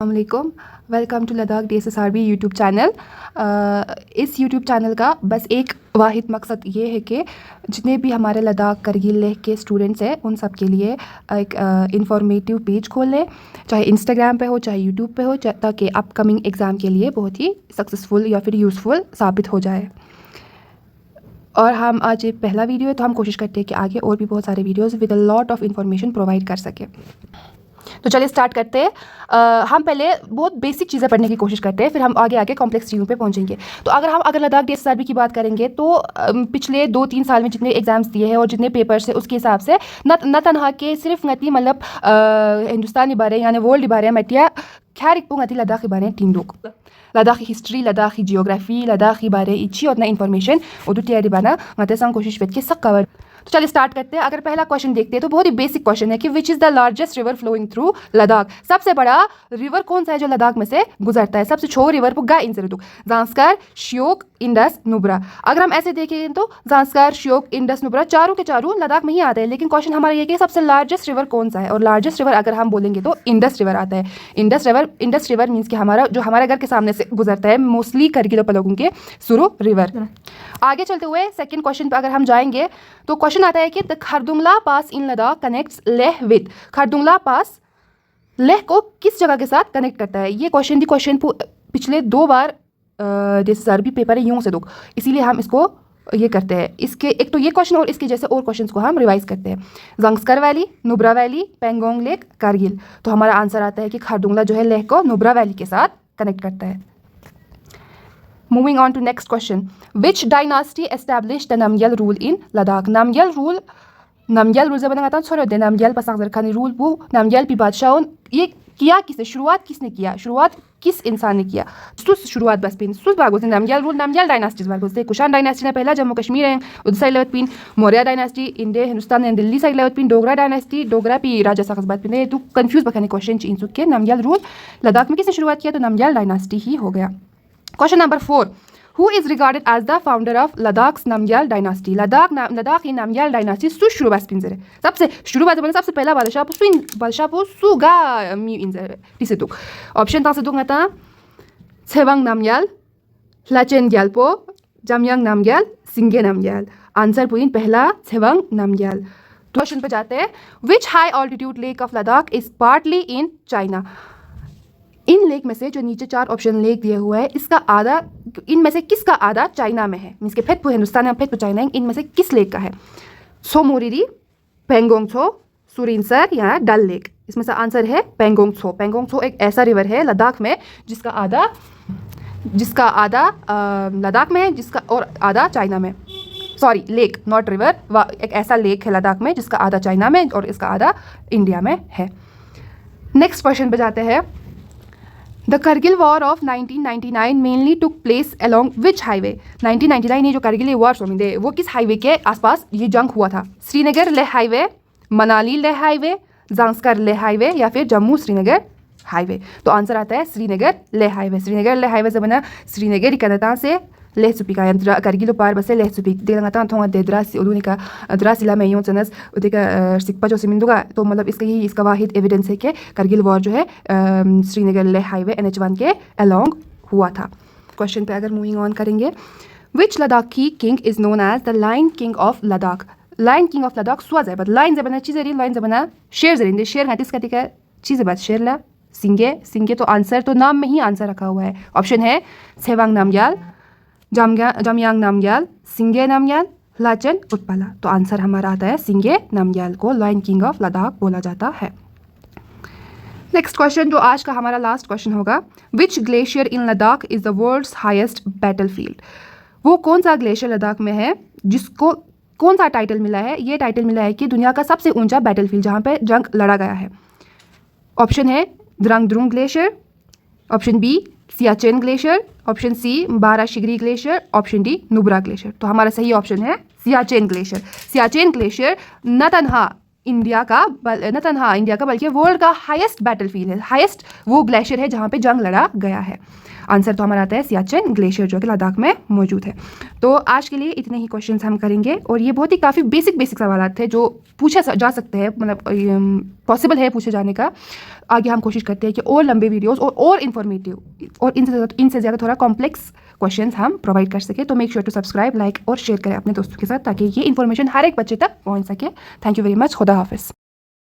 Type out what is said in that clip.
अस्सलामुअलैकुम, welcome to Ladakh DSSRB YouTube channel. इस YouTube channel का बस एक वाहिद मकसद ये है कि जितने भी हमारे लद्दाख करगिल लेह के स्टूडेंट्स हैं उन सब के लिए एक इंफॉर्मेटिव पेज खोल लें, चाहे इंस्टाग्राम पे हो चाहे यूट्यूब पे हो, ताकि अपकमिंग एग्ज़ाम के लिए बहुत ही सक्सेसफुल या फिर यूज़फुल साबित हो जाए। और हम आज ये पहला वीडियो है तो हम कोशिश करते हैं कि आगे और भी बहुत सारे videos with a lot of information provide कर सकें। तो चलिए स्टार्ट करते हैं। हम पहले बहुत बेसिक चीज़ें पढ़ने की कोशिश करते हैं, फिर हम आगे आगे कॉम्प्लेक्स चीज़ों पे पहुंचेंगे। तो अगर लद्दाख DSSRB की बात करेंगे तो पिछले 2-3 साल में जितने एग्जाम्स दिए हैं और जितने पेपर्स हैं उसके हिसाब से न तनहा के सिर्फ नती मतलब हिंदुस्तानी बारे यानी वर्ल्ड बारे मटिया खैर एक नती लद्दाख बारे 3 लोग लद्दाखी हिस्ट्री लद्दाखी जियोग्राफी लद्दाखी बारे इच्छी और इन्फॉर्मेशन उदू तैयारी बना मत संग कोशिश पेट के सब कवर। तो चलिए स्टार्ट करते हैं। अगर पहला क्वेश्चन देखते हैं तो बहुत ही बेसिक क्वेश्चन है कि which is the largest river flowing through Ladakh. सबसे बड़ा रिवर कौन सा है जो लद्दाख में से गुजरता है? सबसे छोटा रिवर पुगा इन से ज़ांस्कर श्योक इंडस नुब्रा। अगर हम ऐसे देखें तो ज़ांस्कर श्योक इंडस नुब्रा चारों के चारों लद्दाख में ही आते हैं, लेकिन क्वेश्चन हमारा ये कि सबसे लार्जेस्ट रिवर कौन सा है? और लार्जेस्ट रिवर अगर हम बोलेंगे तो इंडस रिवर आता है। इंडस रिवर मीन्स कि हमारे घर के सामने से गुजरता है, मोस्टली करगिल और पलोगों के सुरु रिवर। आगे चलते हुए सेकंड क्वेश्चन पर अगर हम जाएंगे तो क्वेश्चन आता है कि the Khardungla pass in Ladakh connects Leh with. Khardungla pass Leh को किस जगह के साथ कनेक्ट करता है? ये क्वेश्चन पिछले 2 बार DSSRB पेपर है यूं से दो, इसीलिए हम इसको ये करते हैं। इसके एक तो ये क्वेश्चन और इसके जैसे और क्वेश्चंस को हम रिवाइज करते हैं। Zanskar valley, Nubra valley, Pangong lake, Kargil. तो हमारा आंसर आता है कि खरदुंगला जो है लेह को नुब्रा वैली के साथ कनेक्ट करता है। Moving on to next question. Which dynasty established the Namgyal rule in Ladakh? Namgyal rule जब बताता हूँ छोड़ो दे नामग्याल पसांग जरखानी रूल वो नामग्याल पी बादशाह ये किया किसने? शुरुआत किसने किया? शुरुआत किस इंसान ने किया? शुरुआत बस पिन सुस बागोस नामग्याल रूल नामग्याल डायनास्टीज बागोस से कुशान डायनास्टी ने पहला जम्मू कश्मीर है उदसाई लेवत पिन मौर्य डायनास्टी इंडिया हिंदुस्तान ने दिल्ली साइड लेवत पिन डोगरा डायनास्टी डोगरा पी राजा साखस बात पिन तो कंफ्यूज बखाने क्वेश्चन चीन सुख के नामग्याल रूल लद्दाख में किसने शुरुआत किया? तो नामग्याल डायनास्टी ही हो गया। Question number 4. Who is regarded as the founder of Ladakh's Namgyal dynasty? Ladakh की नामग्याल डायनास्टी शुरुआत पिंजरे सबसे शुरुआत बने सबसे पहला बादशाह सुगा मी इंजरे टिसे तो ऑप्शन ता से दो ngata Tsewang Namgyal Lachen Gyalpo Jamyang Namgyal Singge Namgyal. Answer point पहला छेवांग नामग्याल। क्वेश्चन पे जाते हैं। Which high altitude lake of Ladakh is partly in China? In lake में से जो नीचे 4 ऑप्शन लेक दिए हुए हैं इसका आधा इनमें से किसका आधा चाइना में है? मीन्स के फेटपू हिंदुस्तान है फेटपू चाइना है, इनमें से किस लेक का है? सोमोरिरी, पेंगोंग छो, सुरिनसर या डल लेक। इसमें से आंसर है पेंगोंग छो। पेंगोंग छो एक ऐसा रिवर है लद्दाख में जिसका आधा लद्दाख में है जिसका और आधा चाइना में। सॉरी लेक नॉट रिवर, एक ऐसा लेक है लद्दाख में जिसका आधा चाइना में और इसका आधा इंडिया में है। नेक्स्ट क्वेश्चन पे जाते हैं। The Kargil war of 1999 mainly took place along which highway? 1999 ये जो करगिल वॉर सोमिंदे वो किस हाईवे के आसपास ये जंग हुआ था? Srinagar Leh highway, Manali Leh highway, Zanskar Leh highway या फिर जम्मू श्रीनगर हाईवे। तो आंसर आता है श्रीनगर लेह हाईवे। श्रीनगर लेह हाईवे से बना श्रीनगर कनता से लेह सुपिका यंत्र करगिल पार बसे लेह सुपिक देलंगता थोंगा देद्रास उदुनिका द्रासिला में यूं चनस उदिका सिक्पा जो सिमिंदुगा। तो मतलब इसका वाहिद एविडेंस है कि करगिल वॉर जो है श्रीनगर लेह हाईवे NH1 के अलोंग हुआ था। क्वेश्चन पे अगर मूविंग ऑन करेंगे। Which Ladakhi king is known as the lion king of Ladakh? Lion king of Ladakh सुआ जाए लाइन जबना चीज़ें लाइन जबना शेर जरिंदे शेर हाथिस का चीज़ें बात शेर ला सिंगे। तो आंसर तो नाम में ही आंसर रखा हुआ है। ऑप्शन है छेवांग नामग्याल, जामयांग नामग्याल, सिंगे नामग्याल, लाचन उत्पला। तो आंसर हमारा आता है सिंगे नामग्याल को लाइन किंग ऑफ लद्दाख बोला जाता है। नेक्स्ट क्वेश्चन जो आज का हमारा लास्ट क्वेश्चन होगा। Which glacier in Ladakh is the world's highest battlefield? वो कौन सा ग्लेशियर लद्दाख में है जिसको कौन सा टाइटल मिला है? ये टाइटल मिला है कि दुनिया का सबसे ऊंचा बैटलफील्ड जहाँ पे जंग लड़ा गया है। ऑप्शन है Drangdrung glacier, option B Siachen glacier, option C Barashigri glacier, option D Nubra glacier. तो हमारा सही ऑप्शन है सियाचेन ग्लेशियर। सियाचेन ग्लेशियर न तनहा इंडिया का बल्कि वर्ल्ड का हाईएस्ट बैटलफील्ड है, हाईएस्ट वो ग्लेशियर है जहाँ पे जंग लड़ा गया है। आंसर तो हमारा आता है सियाचिन ग्लेशियर जो कि लद्दाख में मौजूद है। तो आज के लिए इतने ही क्वेश्चंस हम करेंगे और ये बहुत ही काफ़ी बेसिक सवाल थे जो पूछे जा सकते हैं, मतलब पॉसिबल है पूछे जाने का। आगे हम कोशिश करते हैं कि और लंबे वीडियोस और इन्फॉर्मेटिव और इनसे ज़्यादा थोड़ा कॉम्प्लेक्स क्वेश्चंस हम प्रोवाइड कर सके। तो make sure to subscribe, like और शेयर करें अपने दोस्तों के साथ ताकि ये इन्फॉर्मेशन हर एक बच्चे तक पहुंच सके। Thank you very much. खुदा हाफिज़।